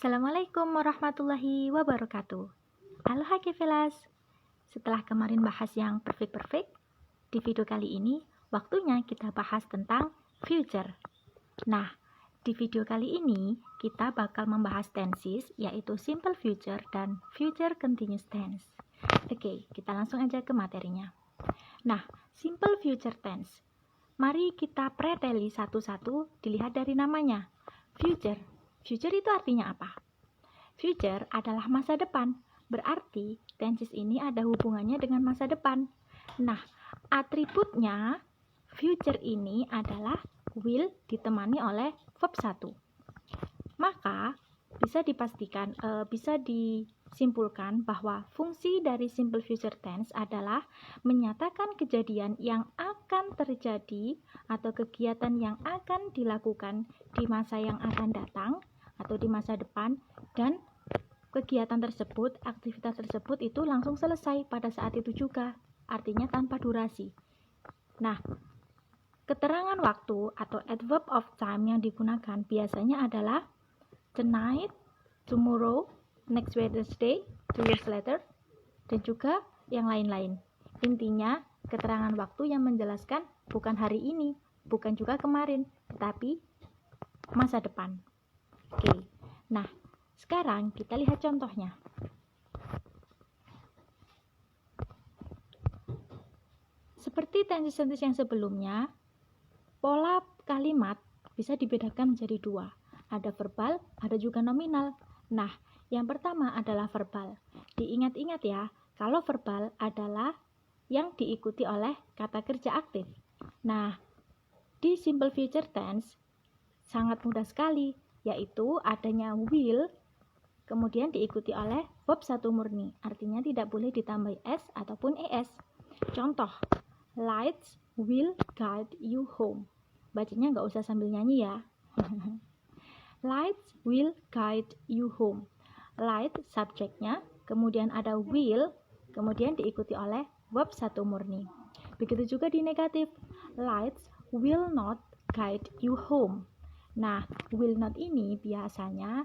Assalamualaikum warahmatullahi wabarakatuh. Halo Hakifilas. Setelah kemarin bahas yang perfect, di video kali ini waktunya kita bahas tentang future. Nah, di video kali ini kita bakal membahas tenses, yaitu simple future dan future continuous tense. Oke, kita langsung aja ke materinya. Nah, simple future tense. Mari kita preteli satu-satu, dilihat dari namanya. Future. Future itu artinya apa? Future adalah masa depan, berarti tenses ini ada hubungannya dengan masa depan. Nah, atributnya future ini adalah will ditemani oleh verb 1. Maka bisa disimpulkan bahwa fungsi dari simple future tense adalah menyatakan kejadian yang akan terjadi atau kegiatan yang akan dilakukan di masa yang akan datang atau di masa depan, dan kegiatan tersebut, aktivitas tersebut itu langsung selesai pada saat itu juga, artinya tanpa durasi. Nah, keterangan waktu atau adverb of time yang digunakan biasanya adalah tonight, tomorrow, next Wednesday, 2 years later, dan juga yang lain-lain. Intinya, keterangan waktu yang menjelaskan bukan hari ini, bukan juga kemarin, tetapi masa depan. Oke, nah sekarang kita lihat contohnya. Seperti tenses-tenses yang sebelumnya, pola kalimat bisa dibedakan menjadi dua. Ada verbal, ada juga nominal. Nah, yang pertama adalah verbal. Diingat-ingat ya, kalau verbal adalah yang diikuti oleh kata kerja aktif. Nah, di simple future tense sangat mudah sekali, yaitu adanya will kemudian diikuti oleh verb 1 murni, artinya tidak boleh ditambah s ataupun es. Contoh, lights will guide you home. Bacanya nggak usah sambil nyanyi ya. Lights will guide you home. Light subjeknya, kemudian ada will, kemudian diikuti oleh verb 1 murni. Begitu juga di negatif, lights will not guide you home. Nah, will not ini biasanya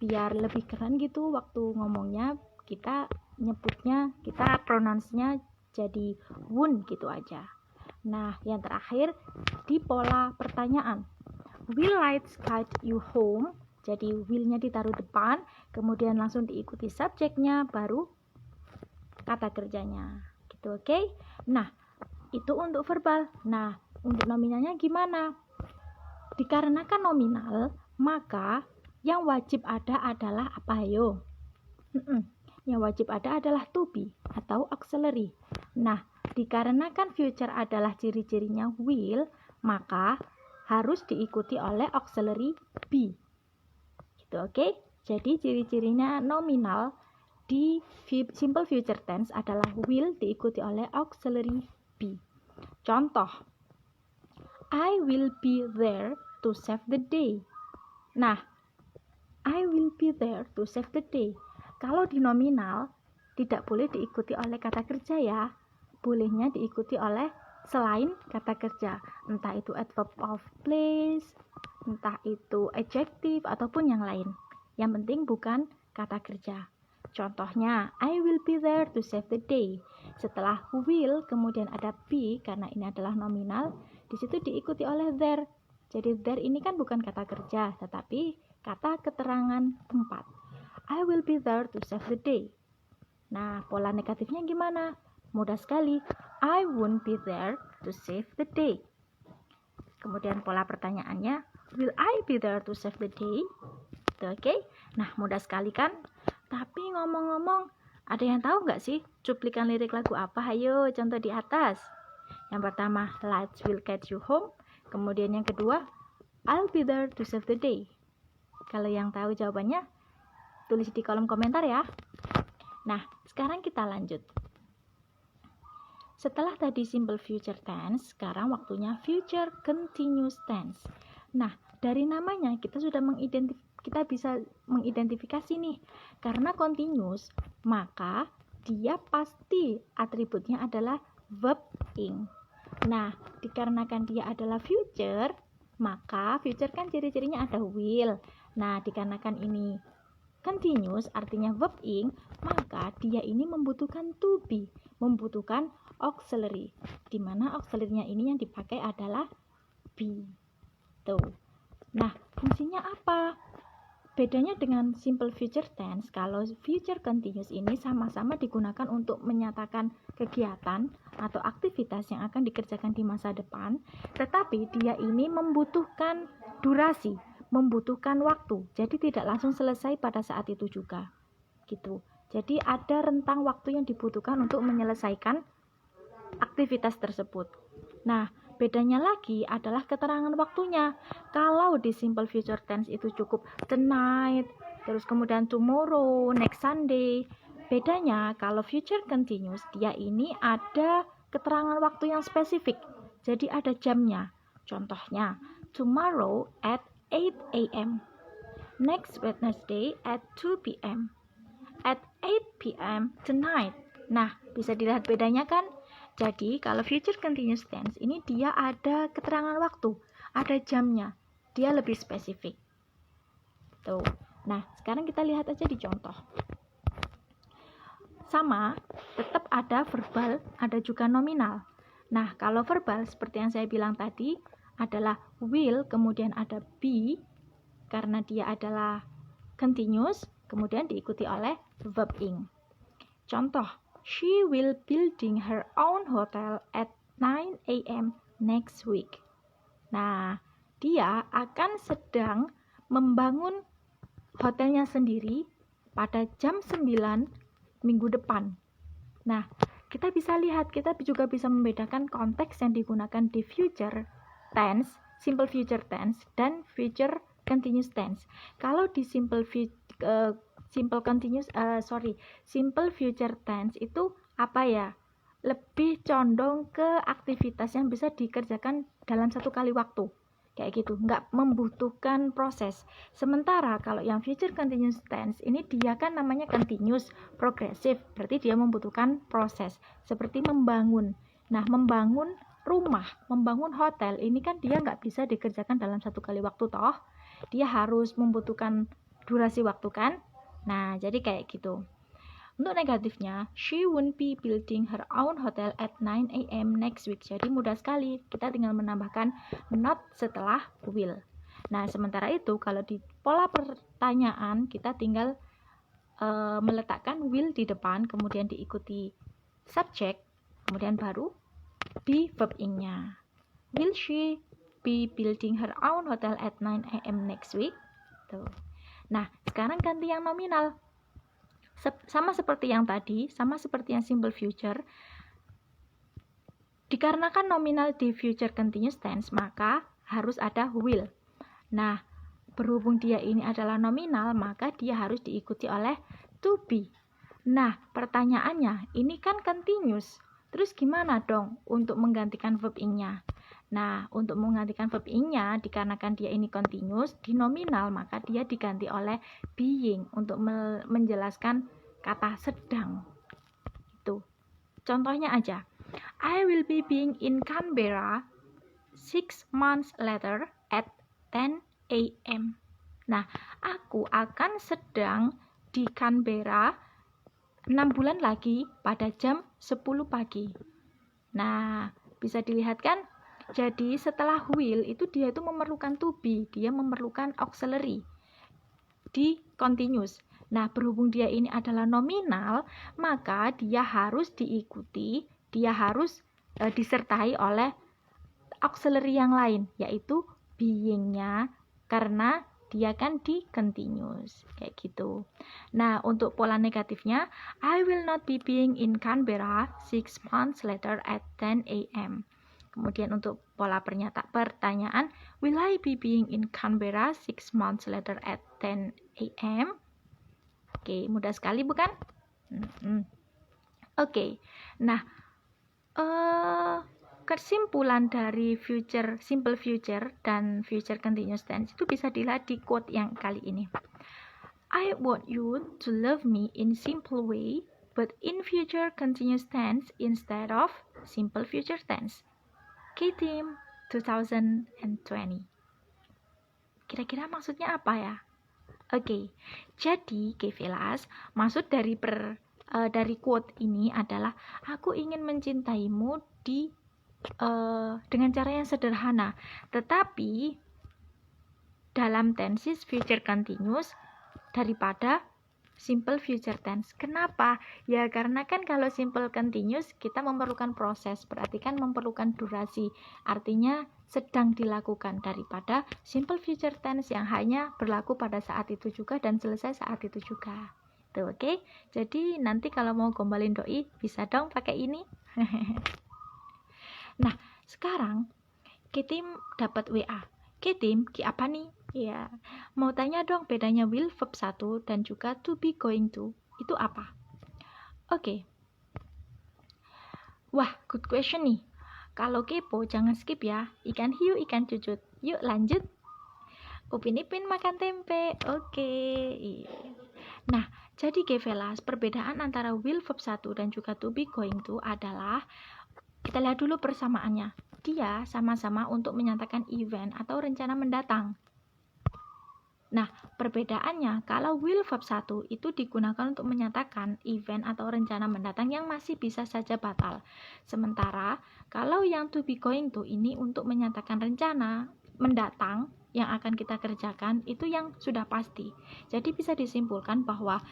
biar lebih keren gitu waktu ngomongnya, kita pronounce-nya jadi won't gitu aja. Nah, yang terakhir di pola pertanyaan, will lights guide you home? Jadi will-nya ditaruh depan, kemudian langsung diikuti subjeknya, baru kata kerjanya gitu. Oke? Nah, itu untuk verbal. Nah, untuk nominalnya gimana? Dikarenakan nominal, maka yang wajib ada adalah apa ayo? Yang wajib ada adalah to be atau auxiliary. Nah, dikarenakan future adalah ciri-cirinya will, maka harus diikuti oleh auxiliary be. Gitu, oke? Jadi ciri-cirinya nominal di simple future tense adalah will diikuti oleh auxiliary be. Contoh, I will be there to save the day. Nah, I will be there to save the day. Kalau di nominal tidak boleh diikuti oleh kata kerja ya. Bolehnya diikuti oleh selain kata kerja. Entah itu adverb of place, entah itu adjective ataupun yang lain. Yang penting bukan kata kerja. Contohnya, I will be there to save the day. Setelah will kemudian ada be, karena ini adalah nominal, di situ diikuti oleh there. Jadi there ini kan bukan kata kerja, tetapi kata keterangan tempat. I will be there to save the day. Nah, pola negatifnya gimana? Mudah sekali. I won't be there to save the day. Kemudian pola pertanyaannya, will I be there to save the day? Oke? Nah, mudah sekali kan? Tapi ngomong-ngomong, ada yang tahu nggak sih cuplikan lirik lagu apa? Ayo, contoh di atas. Yang pertama, lights will get you home. Kemudian yang kedua, I'll be there to save the day. Kalau yang tahu jawabannya, tulis di kolom komentar ya. Nah, sekarang kita lanjut. Setelah tadi simple future tense, sekarang waktunya future continuous tense. Nah, dari namanya kita bisa mengidentifikasi nih. Karena continuous, maka dia pasti atributnya adalah verb ing. Nah, dikarenakan dia adalah future, maka future kan ciri-cirinya ada will. Nah, dikarenakan ini continuous artinya verb ing, maka dia ini membutuhkan to be, membutuhkan auxiliary, di mana auxiliary-nya ini yang dipakai adalah be. Tuh. Nah, fungsinya apa? Bedanya dengan simple future tense, kalau future continuous ini sama-sama digunakan untuk menyatakan kegiatan atau aktivitas yang akan dikerjakan di masa depan, tetapi dia ini membutuhkan durasi, membutuhkan waktu, jadi tidak langsung selesai pada saat itu juga. Gitu. Jadi ada rentang waktu yang dibutuhkan untuk menyelesaikan aktivitas tersebut. Nah, bedanya lagi adalah keterangan waktunya. Kalau di simple future tense itu cukup tonight, terus kemudian tomorrow, next Sunday. Bedanya kalau future continuous, dia ini ada keterangan waktu yang spesifik. Jadi ada jamnya. Contohnya, tomorrow at 8 a.m. Next Wednesday at 2 p.m. At 8 p.m. tonight. Nah, bisa dilihat bedanya kan? Jadi, kalau future continuous tense ini dia ada keterangan waktu, ada jamnya, dia lebih spesifik. Tuh. Nah, sekarang kita lihat aja di contoh. Sama, tetap ada verbal, ada juga nominal. Nah, kalau verbal seperti yang saya bilang tadi adalah will, kemudian ada be, karena dia adalah continuous, kemudian diikuti oleh verb ing. Contoh, she will building her own hotel at 9 a.m. next week. Nah, dia akan sedang membangun hotelnya sendiri pada jam 9 minggu depan. Nah, kita bisa lihat, kita juga bisa membedakan konteks yang digunakan di future tense, simple future tense, dan future continuous tense. Kalau di simple future tense itu apa ya? Lebih condong ke aktivitas yang bisa dikerjakan dalam satu kali waktu. Kayak gitu, nggak membutuhkan proses. Sementara kalau yang future continuous tense ini dia kan namanya continuous, progressive, berarti dia membutuhkan proses. Seperti membangun. Nah, membangun rumah, membangun hotel, ini kan dia nggak bisa dikerjakan dalam satu kali waktu toh. Dia harus membutuhkan durasi waktu kan. Nah, jadi kayak gitu. Untuk negatifnya, she won't be building her own hotel at 9 a.m. next week. Jadi mudah sekali, kita tinggal menambahkan not setelah will. Nah, sementara itu kalau di pola pertanyaan kita tinggal meletakkan will di depan, kemudian diikuti subject, kemudian baru be verb ing-nya. Will she be building her own hotel at 9 a.m. next week? Tuh. Nah, sekarang ganti yang nominal. Sama seperti yang tadi, sama seperti yang simple future. Dikarenakan nominal di future continuous tense, maka harus ada will. Nah, berhubung dia ini adalah nominal, maka dia harus diikuti oleh to be. Nah, pertanyaannya, ini kan continuous. Terus gimana dong untuk menggantikan verb ing-nya? Nah, untuk menggantikan verb ing-nya, dikarenakan dia ini continuous, di nominal, maka dia diganti oleh being untuk menjelaskan kata sedang. Itu. Contohnya aja. I will be being in Canberra 6 months later at 10 a.m. Nah, aku akan sedang di Canberra 6 bulan lagi pada jam 10 pagi. Nah, bisa dilihat kan? Jadi setelah will itu dia itu memerlukan to be, dia memerlukan auxiliary di continuous. Nah, berhubung dia ini adalah nominal, maka dia harus diikuti, dia harus disertai oleh auxiliary yang lain, yaitu being-nya, karena dia kan di continuous, kayak gitu. Nah, untuk pola negatifnya, I will not be being in Canberra 6 months later at 10 a.m. Kemudian untuk pola pertanyaan, will I be being in Canberra 6 months later at 10 a.m.? Oke, mudah sekali bukan? Oke, nah kesimpulan dari simple future dan future continuous tense itu bisa dilihat di quote yang kali ini. I want you to love me in simple way, but in future continuous tense instead of simple future tense. K-Team 2020. Kira-kira maksudnya apa ya? Oke, jadi Kevelas, maksud dari quote ini adalah aku ingin mencintaimu dengan cara yang sederhana, tetapi dalam tenses future continuous daripada simple future tense. Kenapa? Ya karena kan kalau simple continuous kita memerlukan proses, berarti kan memerlukan durasi. Artinya sedang dilakukan, daripada simple future tense yang hanya berlaku pada saat itu juga dan selesai saat itu juga. Tuh, oke? Jadi nanti kalau mau gombalin doi bisa dong pakai ini. Nah, sekarang Kitim dapat WA. Kitim, ki apa nih? Ya, mau tanya dong bedanya will verb 1 dan juga to be going to. Itu apa? Oke. Wah, good question nih. Kalau kepo jangan skip ya. Ikan hiu, ikan cucut. Yuk lanjut. Upin Ipin makan tempe. Oke. Nah, jadi Kevelas, perbedaan antara will verb 1 dan juga to be going to adalah, kita lihat dulu persamaannya. Dia sama-sama untuk menyatakan event atau rencana mendatang. Nah, perbedaannya kalau will verb 1 itu digunakan untuk menyatakan event atau rencana mendatang yang masih bisa saja batal. Sementara kalau yang to be going to ini untuk menyatakan rencana mendatang yang akan kita kerjakan itu yang sudah pasti. Jadi bisa disimpulkan bahwa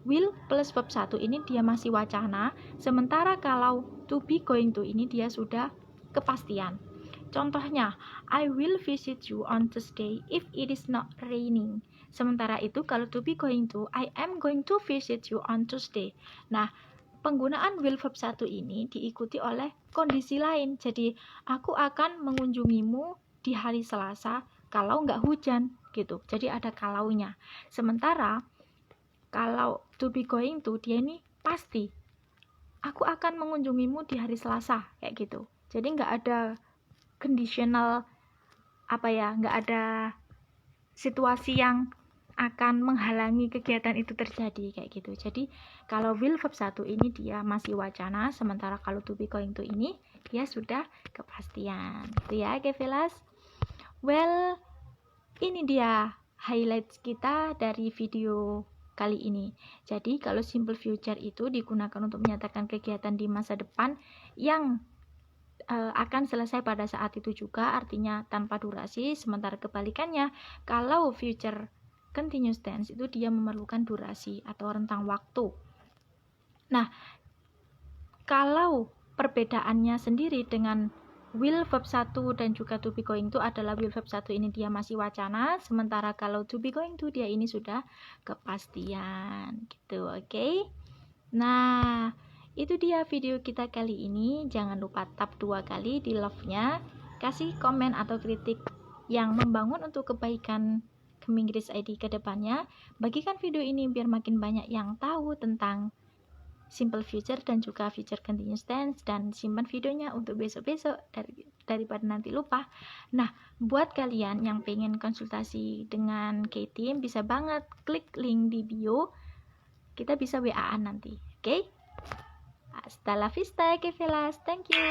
will plus verb 1 ini dia masih wacana, sementara kalau to be going to ini dia sudah kepastian. Contohnya, I will visit you on Tuesday if it is not raining. Sementara itu kalau to be going to, I am going to visit you on Tuesday. Nah, penggunaan will verb 1 ini diikuti oleh kondisi lain. Jadi, aku akan mengunjungimu di hari Selasa kalau nggak hujan gitu. Jadi ada kalaunya. Sementara kalau to be going to, dia ini pasti. Aku akan mengunjungimu di hari Selasa kayak gitu. Jadi nggak ada conditional nggak ada situasi yang akan menghalangi kegiatan itu terjadi kayak gitu. Jadi kalau will verb 1 ini dia masih wacana, sementara kalau to be going to ini dia sudah kepastian. Itu ya Kevelas. Well, ini dia highlights kita dari video kali ini. Jadi kalau simple future itu digunakan untuk menyatakan kegiatan di masa depan yang akan selesai pada saat itu juga, artinya tanpa durasi. Sementara kebalikannya, kalau future continuous tense itu dia memerlukan durasi atau rentang waktu. Nah, kalau perbedaannya sendiri dengan will verb 1 dan juga to be going to adalah will verb 1 ini dia masih wacana, sementara kalau to be going to dia ini sudah kepastian gitu, oke? Nah, itu dia video kita kali ini. Jangan lupa tap 2 kali di love-nya, kasih komen atau kritik yang membangun untuk kebaikan Keminggris ID ke depannya. Bagikan video ini biar makin banyak yang tahu tentang simple future dan juga future continuous tense, dan simpan videonya untuk besok-besok daripada nanti lupa. Nah, buat kalian yang pengen konsultasi dengan K-Team bisa banget klik link di bio. Kita bisa WA-an nanti, oke? Hasta la vista, Kevelas. Thank you.